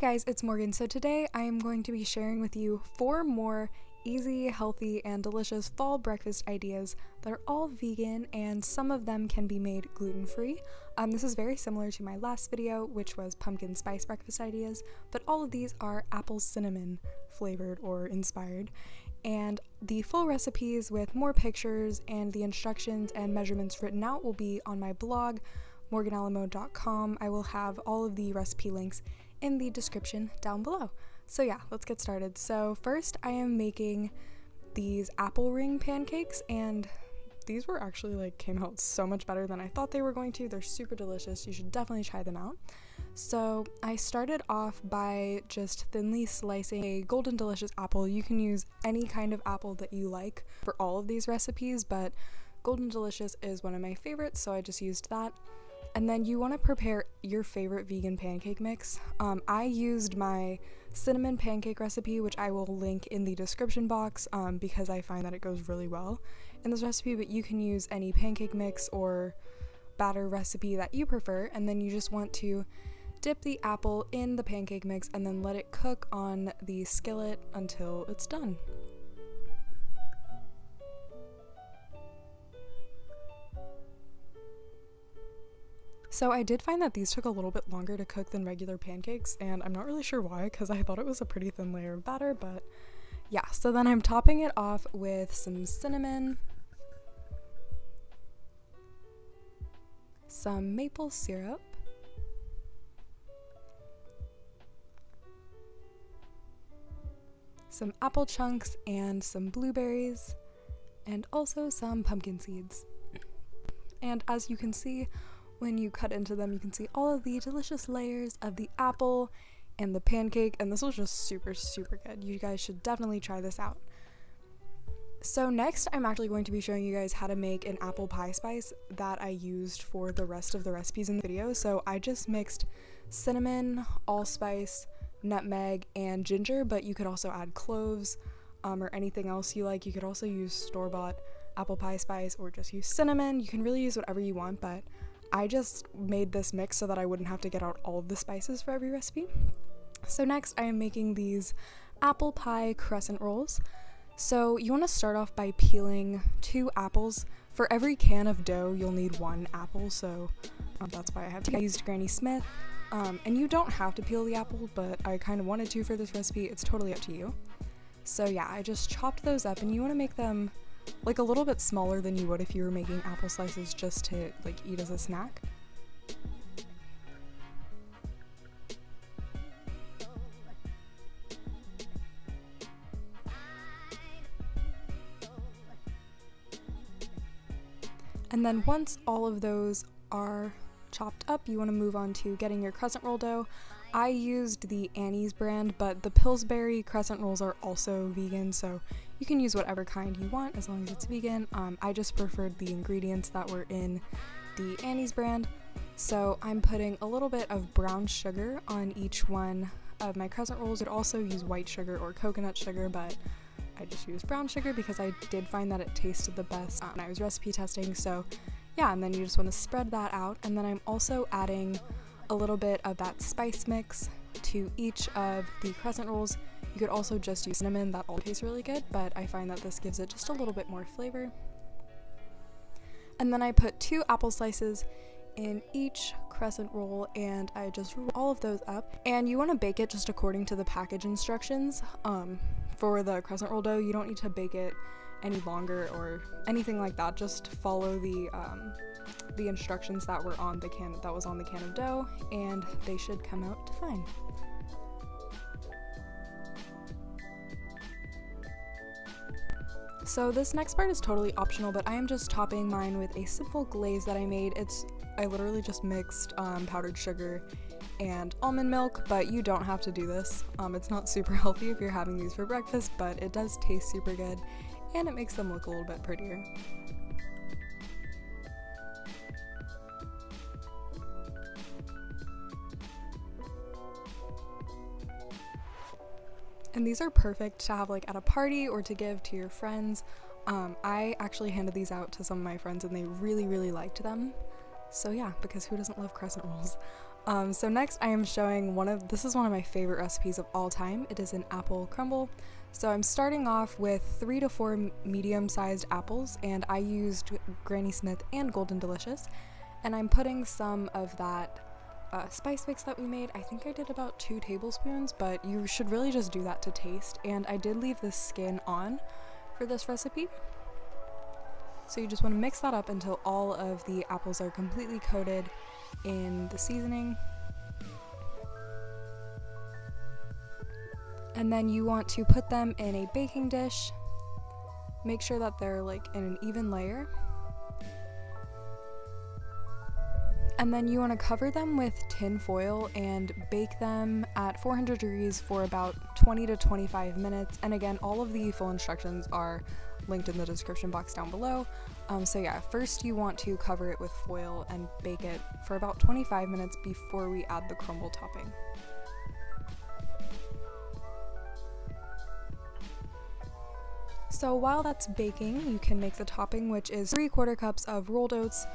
guys, it's Morgan. So today I am going to be sharing with you 4 more easy, healthy, and delicious fall breakfast ideas that are all vegan, and some of them can be made gluten-free. This is very similar to my last video, which was pumpkin spice breakfast ideas, but all of these are apple cinnamon flavored or inspired. And the full recipes with more pictures and the instructions and measurements written out will be on my blog, MORGANBHU.com. I will have all of the recipe links in the description down below. So yeah, let's get started. So first I am making these apple ring pancakes, and these were actually came out so much better than I thought they were going to. They're super delicious. You should definitely try them out. So I started off by just thinly slicing a golden delicious apple. You can use any kind of apple that you like for all of these recipes, but golden delicious is one of my favorites, so I just used that. And then you want to prepare your favorite vegan pancake mix. I used my cinnamon pancake recipe, which I will link in the description box because I find that it goes really well in this recipe, but you can use any pancake mix or batter recipe that you prefer. And then you just want to dip the apple in the pancake mix and then let it cook on the skillet until it's done. So I did find that these took a little bit longer to cook than regular pancakes, and I'm not really sure why, because I thought it was a pretty thin layer of batter, but yeah. So then I'm topping it off with some cinnamon, some maple syrup, some apple chunks, and some blueberries, and also some pumpkin seeds. And as you can see, when you cut into them, you can see all of the delicious layers of the apple and the pancake, and this was just super good. You guys should definitely try this out. So next, I'm actually going to be showing you guys how to make an apple pie spice that I used for the rest of the recipes in the video. So I just mixed cinnamon, allspice, nutmeg, and ginger, but you could also add cloves or anything else you like. You could also use store-bought apple pie spice or just use cinnamon. You can really use whatever you want, but I just made this mix so that I wouldn't have to get out all of the spices for every recipe. So next I am making these apple pie crescent rolls. So you want to start off by peeling 2 apples. For every can of dough you'll need 1 apple, so that's why I used Granny Smith. And you don't have to peel the apple, but I kind of wanted to for this recipe. It's totally up to you. So yeah, I just chopped those up, and you want to make them a little bit smaller than you would if you were making apple slices just to eat as a snack. And then once all of those are chopped up, you want to move on to getting your crescent roll dough. I used the Annie's brand, but the Pillsbury crescent rolls are also vegan, so you can use whatever kind you want as long as it's vegan. I just preferred the ingredients that were in the Annie's brand. So I'm putting a little bit of brown sugar on each one of my crescent rolls. You could also use white sugar or coconut sugar, but I just used brown sugar because I did find that it tasted the best when I was recipe testing. So yeah, and then you just want to spread that out. And then I'm also adding a little bit of that spice mix to each of the crescent rolls. You could also just use cinnamon, that all tastes really good, but I find that this gives it just a little bit more flavor. And then I put 2 apple slices in each crescent roll, and I just roll all of those up. And you want to bake it just according to the package instructions. For the crescent roll dough, you don't need to bake it any longer or anything like that. Just follow the instructions that were on the can of dough, and they should come out fine. So this next part is totally optional, but I am just topping mine with a simple glaze that I made. I literally just mixed powdered sugar and almond milk, but you don't have to do this. It's not super healthy if you're having these for breakfast, but it does taste super good, and it makes them look a little bit prettier. And these are perfect to have at a party or to give to your friends. I actually handed these out to some of my friends and they really liked them. So yeah, because who doesn't love crescent rolls? So next I am showing this is one of my favorite recipes of all time. It is an apple crumble. So I'm starting off with 3 to 4 medium-sized apples, and I used Granny Smith and Golden Delicious, and I'm putting some of that spice mix that we made. I think I did about 2 tablespoons, but you should really just do that to taste, and I did leave the skin on for this recipe. So you just want to mix that up until all of the apples are completely coated in the seasoning. And then you want to put them in a baking dish. Make sure that they're like in an even layer. And then you want to cover them with tin foil and bake them at 400 degrees for about 20 to 25 minutes. And again, all of the full instructions are linked in the description box down below. So yeah, first you want to cover it with foil and bake it for about 25 minutes before we add the crumble topping. So while that's baking, you can make the topping, which is 3/4 cups of rolled oats,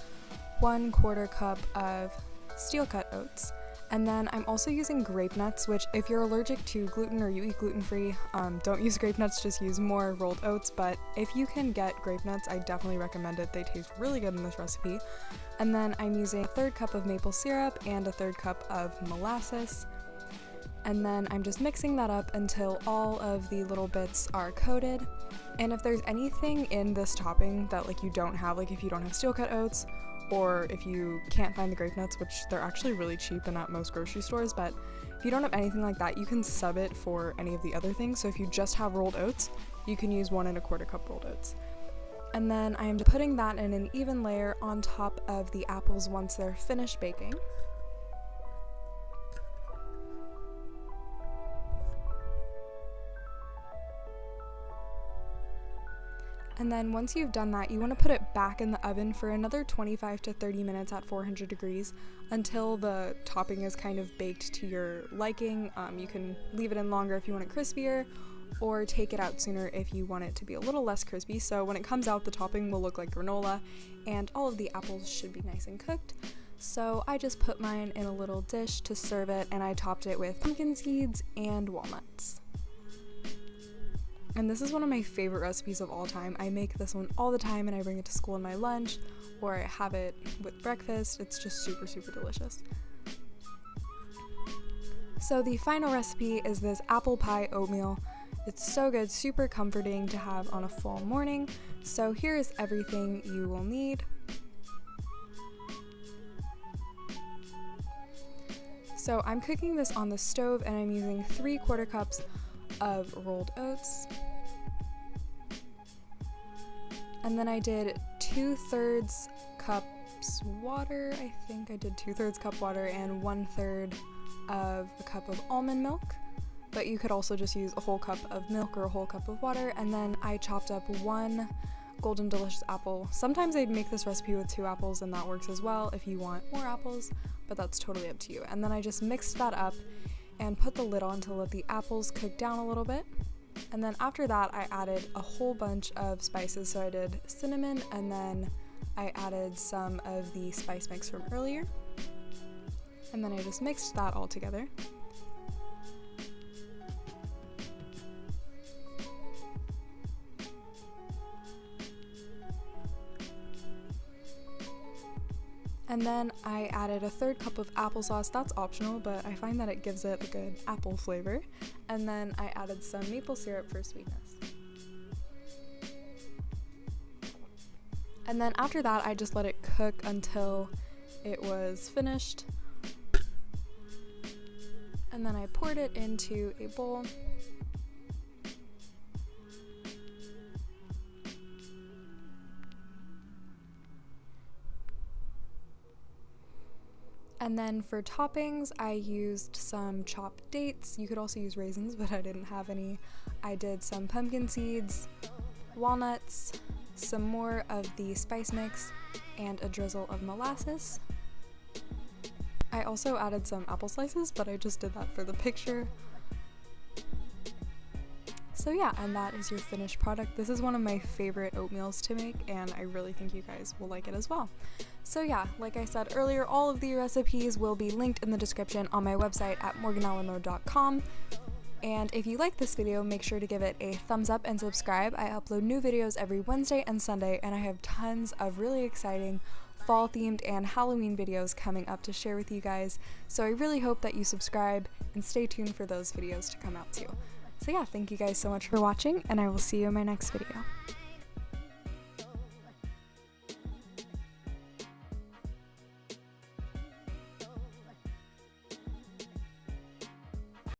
1/4 cup of steel cut oats, and then I'm also using grape nuts, which if you're allergic to gluten or you eat gluten-free, don't use grape nuts, just use more rolled oats, but if you can get grape nuts, I definitely recommend it. They taste really good in this recipe. And then I'm using 1/3 cup of maple syrup and 1/3 cup of molasses. And then I'm just mixing that up until all of the little bits are coated. And if there's anything in this topping that like you don't have, like if you don't have steel cut oats, or if you can't find the grape nuts, which they're actually really cheap and at most grocery stores, but if you don't have anything like that, you can sub it for any of the other things. So if you just have rolled oats, you can use 1 1/4 cup rolled oats. And then I am putting that in an even layer on top of the apples once they're finished baking. And then once you've done that, you want to put it back in the oven for another 25 to 30 minutes at 400 degrees until the topping is kind of baked to your liking. You can leave it in longer if you want it crispier, or take it out sooner if you want it to be a little less crispy. So when it comes out, the topping will look like granola, and all of the apples should be nice and cooked. So I just put mine in a little dish to serve it, and I topped it with pumpkin seeds and walnuts. And this is one of my favorite recipes of all time. I make this one all the time, and I bring it to school in my lunch, or I have it with breakfast. It's just super, super delicious. So the final recipe is this apple pie oatmeal. It's so good, super comforting to have on a fall morning. So here is everything you will need. So I'm cooking this on the stove, and I'm using 3/4 cups of rolled oats. And then I did 2/3 cups water. I think I did 2/3 cup water and 1/3 of a cup of almond milk. But you could also just use a whole cup of milk or a whole cup of water. And then I chopped up 1 Golden Delicious apple. Sometimes I'd make this recipe with 2 apples, and that works as well if you want more apples, but that's totally up to you. And then I just mixed that up and put the lid on to let the apples cook down a little bit. And then after that, I added a whole bunch of spices. So I did cinnamon, and then I added some of the spice mix from earlier. And then I just mixed that all together. And then I added 1/3 cup of applesauce. That's optional, but I find that it gives it a good apple flavor. And then I added some maple syrup for sweetness. And then after that, I just let it cook until it was finished. And then I poured it into a bowl. And then for toppings, I used some chopped dates. You could also use raisins, but I didn't have any. I did some pumpkin seeds, walnuts, some more of the spice mix, and a drizzle of molasses. I also added some apple slices, but I just did that for the picture. So yeah, and that is your finished product. This is one of my favorite oatmeals to make, and I really think you guys will like it as well. So yeah, like I said earlier, all of the recipes will be linked in the description on my website at morganalamo.com. And if you like this video, make sure to give it a thumbs up and subscribe. I upload new videos every Wednesday and Sunday, and I have tons of really exciting fall themed and Halloween videos coming up to share with you guys. So I really hope that you subscribe and stay tuned for those videos to come out too. So yeah, thank you guys so much for watching, and I will see you in my next video.